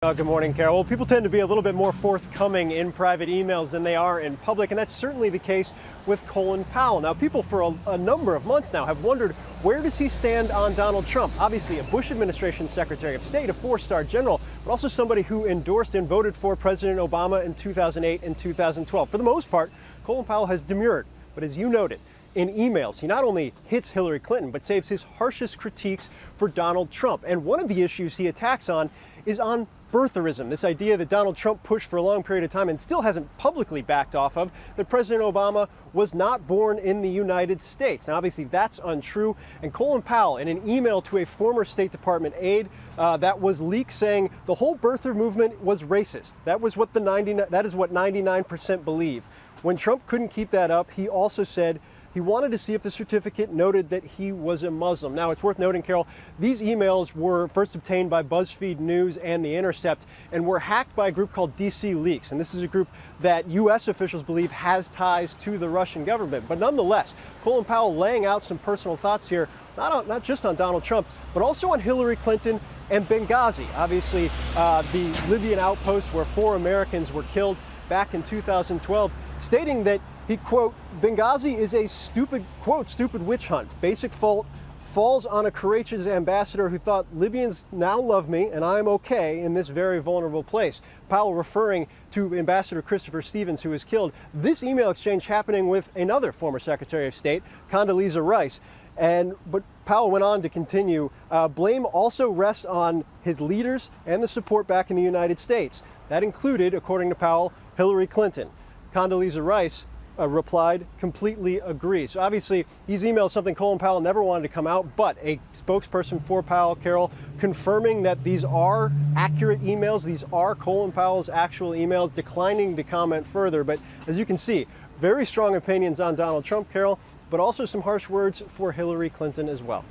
Good morning, Carol. Well, people tend to be a little bit more forthcoming in private emails than they are in public, and that's certainly the case with Colin Powell. Now, people for a number of months now have wondered, where does he stand on Donald Trump? Obviously, a Bush administration Secretary of State, a four-star general, but also somebody who endorsed and voted for President Obama in 2008 and 2012. For the most part, Colin Powell has demurred, but as you noted, in emails, he not only hits Hillary Clinton, but saves his harshest critiques for Donald Trump. And one of the issues he attacks on is on birtherism, this idea that Donald Trump pushed for a long period of time and still hasn't publicly backed off of, that President Obama was not born in the United States. Now, obviously, that's untrue. And Colin Powell, in an email to a former State Department aide that was leaked, saying the whole birther movement was racist. That is what 99% believe. When Trump couldn't keep that up, he also said he wanted to see if the certificate noted that he was a Muslim. Now, it's worth noting, Carol, these emails were first obtained by BuzzFeed News and The Intercept and were hacked by a group called DC Leaks. And this is a group that U.S. officials believe has ties to the Russian government. But nonetheless, Colin Powell laying out some personal thoughts here, not just on Donald Trump, but also on Hillary Clinton and Benghazi. Obviously, the Libyan outpost where 4 Americans were killed back in 2012, stating that he, quote, Benghazi is a stupid, quote, stupid witch hunt. Basic fault falls on a courageous ambassador who thought Libyans now love me and I'm okay in this very vulnerable place. Powell referring to Ambassador Christopher Stevens, who was killed. This email exchange happening with another former Secretary of State, Condoleezza Rice. But Powell went on to continue, blame also rests on his leaders and the support back in the United States. That included, according to Powell, Hillary Clinton. Condoleezza Rice replied, completely agree. So obviously, these emails, something Colin Powell never wanted to come out, but a spokesperson for Powell, Carol, confirming that these are accurate emails, these are Colin Powell's actual emails, declining to comment further. But as you can see, very strong opinions on Donald Trump, Carol, but also some harsh words for Hillary Clinton as well.